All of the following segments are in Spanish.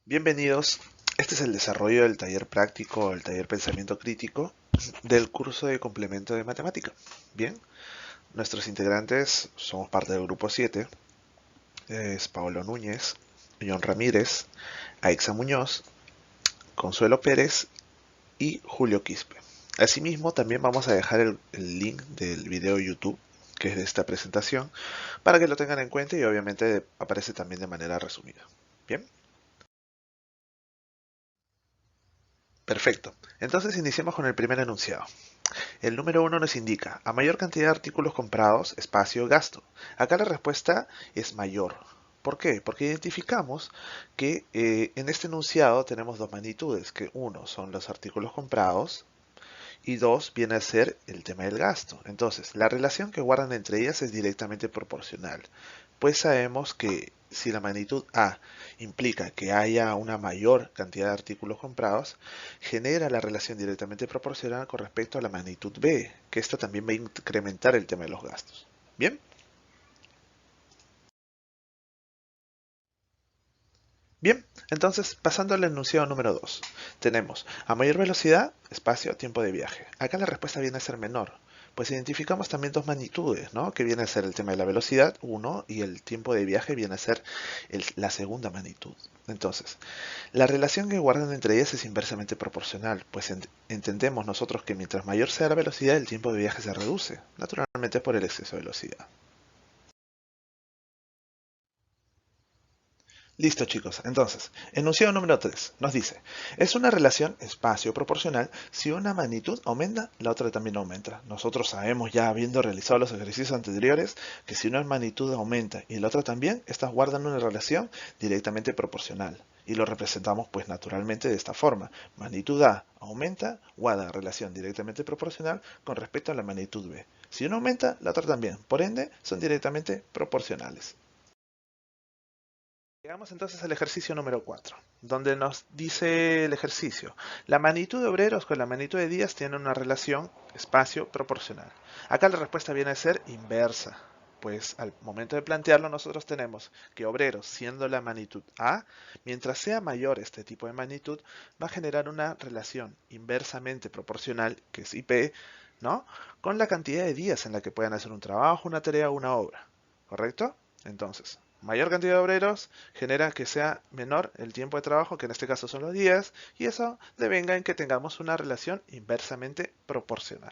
Bienvenidos. Este es el desarrollo del taller práctico, el taller pensamiento crítico del curso de complemento de matemática. Bien, nuestros integrantes somos parte del grupo 7. Es Paolo Núñez, John Ramírez, Aixa Muñoz, Consuelo Pérez y Julio Quispe. Asimismo, también vamos a dejar el link del video YouTube, que es de esta presentación, para que lo tengan en cuenta y obviamente aparece también de manera resumida. Bien. Perfecto. Entonces iniciemos con el primer enunciado. El número uno nos indica, a mayor cantidad de artículos comprados, espacio, gasto. Acá la respuesta es mayor. ¿Por qué? Porque identificamos que en este enunciado tenemos dos magnitudes, que uno son los artículos comprados y dos viene a ser el tema del gasto. Entonces, la relación que guardan entre ellas es directamente proporcional, pues sabemos que si la magnitud A implica que haya una mayor cantidad de artículos comprados, genera la relación directamente proporcional con respecto a la magnitud B, que esta también va a incrementar el tema de los gastos. Bien, bien, entonces pasando al enunciado número 2, tenemos a mayor velocidad, espacio, tiempo de viaje. Acá la respuesta viene a ser menor, pues identificamos también dos magnitudes, ¿no? Que viene a ser el tema de la velocidad, 1, y el tiempo de viaje viene a ser la segunda magnitud. Entonces, la relación que guardan entre ellas es inversamente proporcional, pues entendemos nosotros que mientras mayor sea la velocidad, el tiempo de viaje se reduce, naturalmente por el exceso de velocidad. Listo chicos, entonces, enunciado número 3 nos dice, es una relación espacio proporcional, si una magnitud aumenta, la otra también aumenta. Nosotros sabemos ya habiendo realizado los ejercicios anteriores que si una magnitud aumenta y la otra también, estas guardan una relación directamente proporcional. Y lo representamos pues naturalmente de esta forma. Magnitud A aumenta, guarda relación directamente proporcional con respecto a la magnitud B. Si una aumenta, la otra también. Por ende, son directamente proporcionales. Llegamos entonces al ejercicio número 4, donde nos dice el ejercicio, la magnitud de obreros con la magnitud de días tiene una relación espacio proporcional. Acá la respuesta viene a ser inversa, pues al momento de plantearlo nosotros tenemos que obreros, siendo la magnitud A, mientras sea mayor este tipo de magnitud, va a generar una relación inversamente proporcional, que es IP, ¿no? Con la cantidad de días en la que puedan hacer un trabajo, una tarea o una obra, ¿correcto? Entonces, mayor cantidad de obreros genera que sea menor el tiempo de trabajo, que en este caso son los días, y eso devenga en que tengamos una relación inversamente proporcional.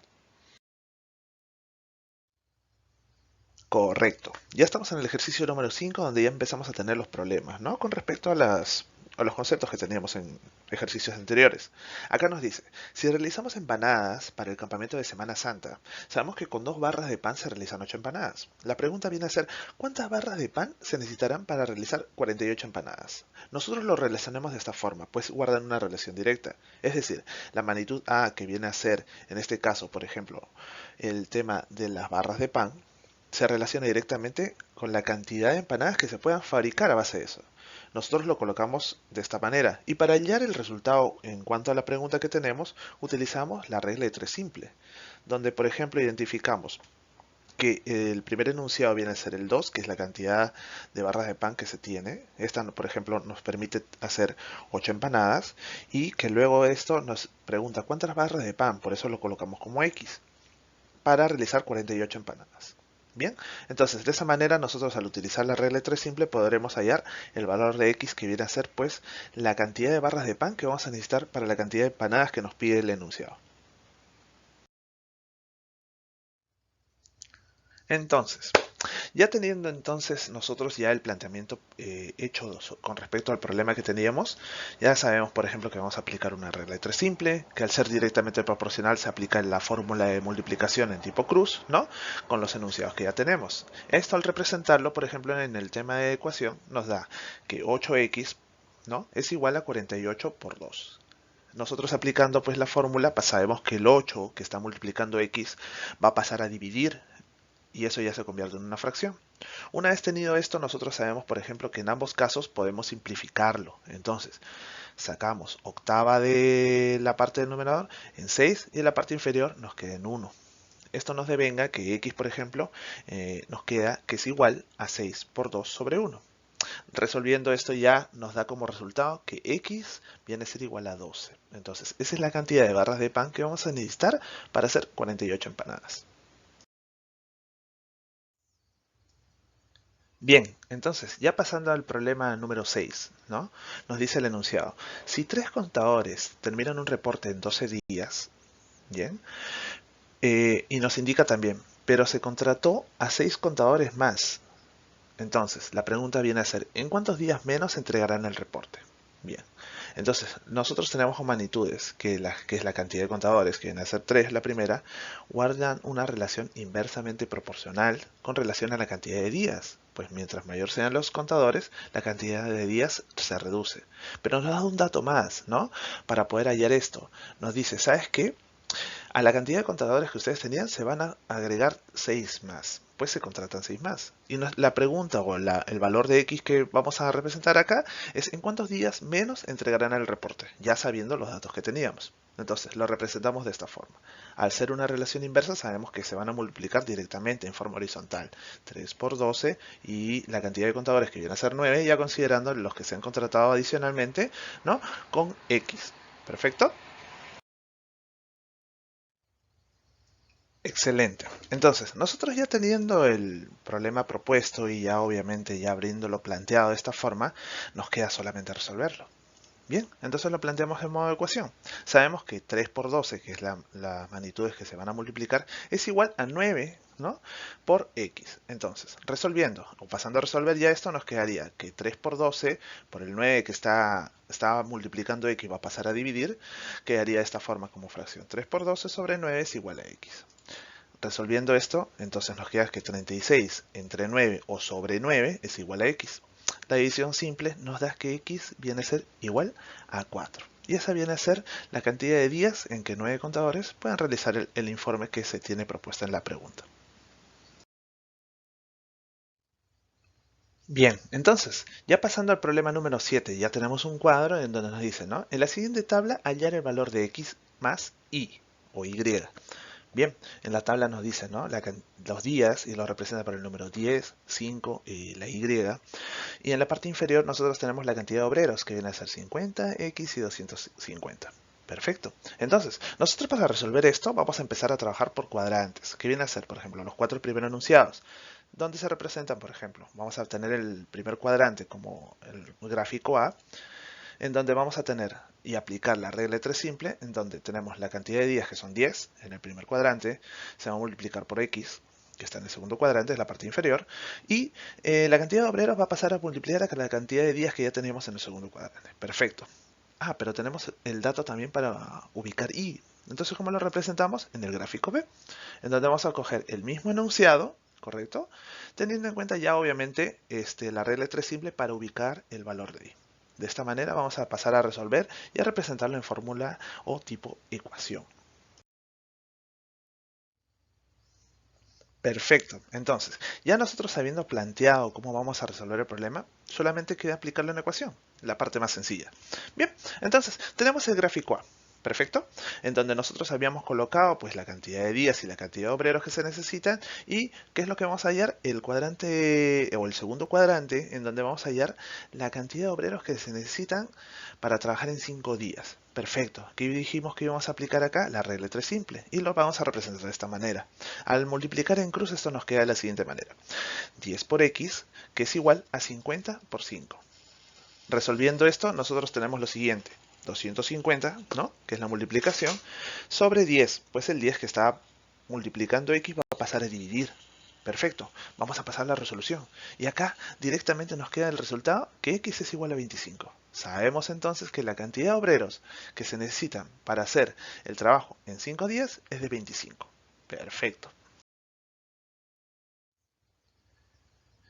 Correcto. Ya estamos en el ejercicio número 5, donde ya empezamos a tener los problemas, ¿no? Con respecto a los conceptos que teníamos en ejercicios anteriores. Acá nos dice, si realizamos empanadas para el campamento de Semana Santa, sabemos que con 2 barras de pan se realizan 8 empanadas. La pregunta viene a ser, ¿cuántas barras de pan se necesitarán para realizar 48 empanadas? Nosotros lo relacionamos de esta forma, pues guardan una relación directa. Es decir, la magnitud A, que viene a ser, en este caso, por ejemplo, el tema de las barras de pan, se relaciona directamente con la cantidad de empanadas que se puedan fabricar a base de eso. Nosotros lo colocamos de esta manera y para hallar el resultado en cuanto a la pregunta que tenemos, utilizamos la regla de 3 simple, donde por ejemplo identificamos que el primer enunciado viene a ser el 2, que es la cantidad de barras de pan que se tiene. Esta, por ejemplo, nos permite hacer 8 empanadas y que luego esto nos pregunta cuántas barras de pan, por eso lo colocamos como X, para realizar 48 empanadas. Bien, entonces de esa manera nosotros al utilizar la regla de 3 simple podremos hallar el valor de x que viene a ser pues la cantidad de barras de pan que vamos a necesitar para la cantidad de empanadas que nos pide el enunciado. Entonces, ya teniendo entonces nosotros ya el planteamiento hecho con respecto al problema que teníamos, ya sabemos por ejemplo que vamos a aplicar una regla de 3 simple, que al ser directamente proporcional se aplica la fórmula de multiplicación en tipo cruz, ¿no? Con los enunciados que ya tenemos. Esto al representarlo, por ejemplo, en el tema de ecuación, nos da que 8x, ¿no? Es igual a 48 por 2. Nosotros aplicando pues la fórmula, pues sabemos que el 8 que está multiplicando x va a pasar a dividir y eso ya se convierte en una fracción. Una vez tenido esto, nosotros sabemos, por ejemplo, que en ambos casos podemos simplificarlo. Entonces, sacamos octava de la parte del numerador en 6 y en la parte inferior nos queda en 1. Esto nos devenga que x, por ejemplo, nos queda que es igual a 6 por 2 sobre 1. Resolviendo esto ya nos da como resultado que x viene a ser igual a 12. Entonces, esa es la cantidad de barras de pan que vamos a necesitar para hacer 48 empanadas. Bien, entonces, ya pasando al problema número 6, ¿no? Nos dice el enunciado. Si tres contadores terminan un reporte en 12 días, bien, y nos indica también, pero se contrató a 6 contadores más. Entonces, la pregunta viene a ser, ¿en cuántos días menos entregarán el reporte? Bien, entonces, nosotros tenemos como magnitudes, que es la cantidad de contadores, que viene a ser 3 la primera, guardan una relación inversamente proporcional con relación a la cantidad de días. Pues mientras mayor sean los contadores, la cantidad de días se reduce. Pero nos da un dato más, ¿no? Para poder hallar esto. Nos dice, ¿sabes qué? A la cantidad de contadores que ustedes tenían se van a agregar 6 más. Pues se contratan 6 más. Y la pregunta o el valor de X que vamos a representar acá es en cuántos días menos entregarán el reporte, ya sabiendo los datos que teníamos. Entonces lo representamos de esta forma. Al ser una relación inversa sabemos que se van a multiplicar directamente en forma horizontal. 3 por 12 y la cantidad de contadores que viene a ser 9, ya considerando los que se han contratado adicionalmente, ¿no? Con X. ¿Perfecto? Excelente. Entonces, nosotros ya teniendo el problema propuesto y ya obviamente ya habiéndolo planteado de esta forma, nos queda solamente resolverlo. Bien, entonces lo planteamos en modo de ecuación. Sabemos que 3 por 12, que es las magnitudes que se van a multiplicar, es igual a 9, ¿no? Por x. Entonces, resolviendo, o pasando a resolver ya esto, nos quedaría que 3 por 12, por el 9 que está multiplicando x, va a pasar a dividir, quedaría de esta forma como fracción. 3 por 12 sobre 9 es igual a x. Resolviendo esto, entonces nos queda que 36 entre 9 o sobre 9 es igual a x. La división simple nos da que x viene a ser igual a 4. Y esa viene a ser la cantidad de días en que 9 contadores pueden realizar el informe que se tiene propuesta en la pregunta. Bien, entonces, ya pasando al problema número 7, ya tenemos un cuadro en donde nos dice, ¿no? En la siguiente tabla hallar el valor de x más y o y. Bien, en la tabla nos dice, ¿no? Los días y lo representa por el número 10, 5 y la Y. Y en la parte inferior nosotros tenemos la cantidad de obreros, que viene a ser 50, X y 250. Perfecto. Entonces, nosotros para resolver esto vamos a empezar a trabajar por cuadrantes, que viene a ser, por ejemplo, los 4 primeros enunciados. ¿Dónde se representan, por ejemplo? Vamos a tener el primer cuadrante como el gráfico A, en donde vamos a tener y aplicar la regla de 3 simple, en donde tenemos la cantidad de días que son 10 en el primer cuadrante, se va a multiplicar por x, que está en el segundo cuadrante, es la parte inferior, y la cantidad de obreros va a pasar a multiplicar a la cantidad de días que ya teníamos en el segundo cuadrante. Perfecto. Ah, pero tenemos el dato también para ubicar y. Entonces, ¿cómo lo representamos? En el gráfico B, en donde vamos a coger el mismo enunciado, ¿correcto? Teniendo en cuenta ya obviamente la regla de 3 simple para ubicar el valor de i. De esta manera vamos a pasar a resolver y a representarlo en fórmula o tipo ecuación. Perfecto. Entonces, ya nosotros habiendo planteado cómo vamos a resolver el problema, solamente queda aplicarlo en la ecuación, la parte más sencilla. Bien, entonces tenemos el gráfico A. Perfecto, en donde nosotros habíamos colocado pues la cantidad de días y la cantidad de obreros que se necesitan y qué es lo que vamos a hallar, el cuadrante o el segundo cuadrante en donde vamos a hallar la cantidad de obreros que se necesitan para trabajar en 5 días. Perfecto, aquí dijimos que íbamos a aplicar acá la regla de 3 simple y lo vamos a representar de esta manera. Al multiplicar en cruz esto nos queda de la siguiente manera. 10 por x, que es igual a 50 por 5. Resolviendo esto, nosotros tenemos lo siguiente. 250, ¿no? Que es la multiplicación, sobre 10. Pues el 10 que está multiplicando x va a pasar a dividir. Perfecto. Vamos a pasar la resolución. Y acá directamente nos queda el resultado que x es igual a 25. Sabemos entonces que la cantidad de obreros que se necesitan para hacer el trabajo en 5 días es de 25. Perfecto.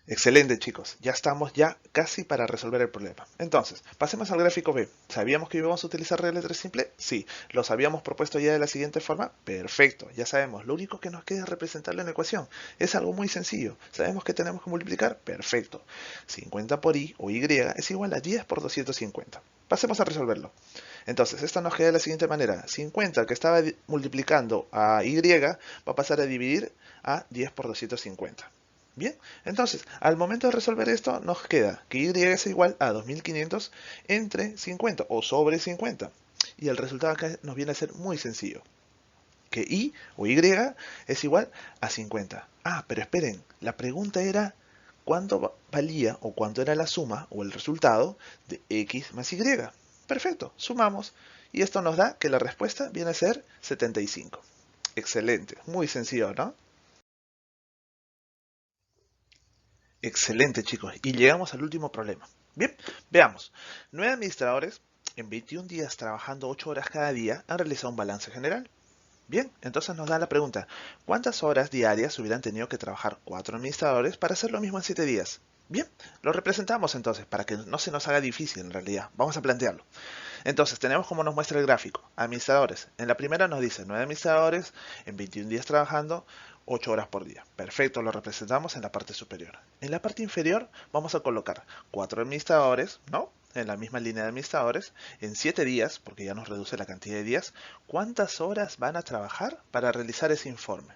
Excelente, chicos. Ya estamos ya casi para resolver el problema. Entonces, pasemos al gráfico B. ¿Sabíamos que íbamos a utilizar regla 3 simple? Sí. ¿Los habíamos propuesto ya de la siguiente forma? Perfecto. Ya sabemos. Lo único que nos queda es representarlo en la ecuación. Es algo muy sencillo. ¿Sabemos que tenemos que multiplicar? Perfecto. 50 por y o y es igual a 10 por 250. Pasemos a resolverlo. Entonces, esto nos queda de la siguiente manera. 50 que estaba multiplicando a y va a pasar a dividir a 10 por 250. Bien, entonces, al momento de resolver esto, nos queda que y es igual a 2500 entre 50 o sobre 50. Y el resultado acá nos viene a ser muy sencillo. Que y o y es igual a 50. Ah, pero esperen, la pregunta era cuánto valía o cuánto era la suma o el resultado de x más y. Perfecto, sumamos. Y esto nos da que la respuesta viene a ser 75. Excelente, muy sencillo, ¿no? Excelente, chicos. Y llegamos al último problema. Bien, veamos. 9 administradores en 21 días trabajando 8 horas cada día han realizado un balance general. Bien, entonces nos da la pregunta, ¿cuántas horas diarias hubieran tenido que trabajar 4 administradores para hacer lo mismo en 7 días? Bien, lo representamos entonces para que no se nos haga difícil en realidad. Vamos a plantearlo. Entonces, tenemos como nos muestra el gráfico. Administradores. En la primera nos dice 9 administradores en 21 días trabajando 8 horas por día. Perfecto, lo representamos en la parte superior. En la parte inferior vamos a colocar 4 administradores, ¿no? En la misma línea de administradores, en 7 días, porque ya nos reduce la cantidad de días, ¿cuántas horas van a trabajar para realizar ese informe?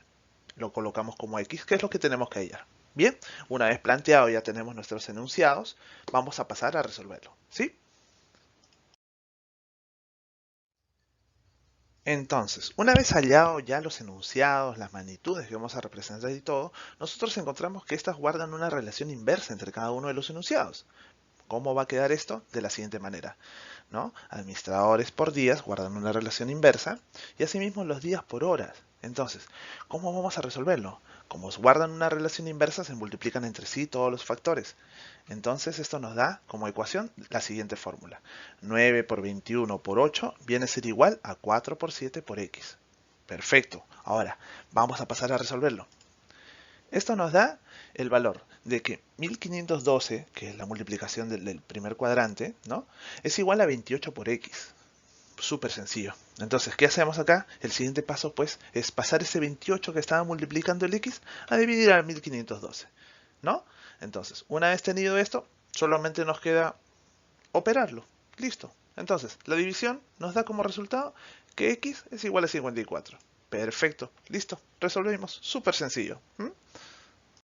Lo colocamos como X, que es lo que tenemos que hallar. Bien, una vez planteado ya tenemos nuestros enunciados, vamos a pasar a resolverlo, ¿sí? Entonces, una vez hallado ya los enunciados, las magnitudes que vamos a representar y todo, nosotros encontramos que estas guardan una relación inversa entre cada uno de los enunciados. ¿Cómo va a quedar esto? De la siguiente manera, ¿no? Administradores por días guardan una relación inversa y asimismo los días por horas. Entonces, ¿cómo vamos a resolverlo? Como guardan una relación inversa, se multiplican entre sí todos los factores. Entonces esto nos da como ecuación la siguiente fórmula. 9 por 21 por 8 viene a ser igual a 4 por 7 por x. Perfecto. Ahora, vamos a pasar a resolverlo. Esto nos da el valor de que 1512, que es la multiplicación del primer cuadrante, ¿no? Es igual a 28 por x. Súper sencillo. Entonces, ¿qué hacemos acá? El siguiente paso, pues, es pasar ese 28 que estaba multiplicando el x a dividir al 1512, ¿no? Entonces, una vez tenido esto, solamente nos queda operarlo. Listo. Entonces, la división nos da como resultado que x es igual a 54. Perfecto. Listo. Resolvimos. Súper sencillo. ¿Mm?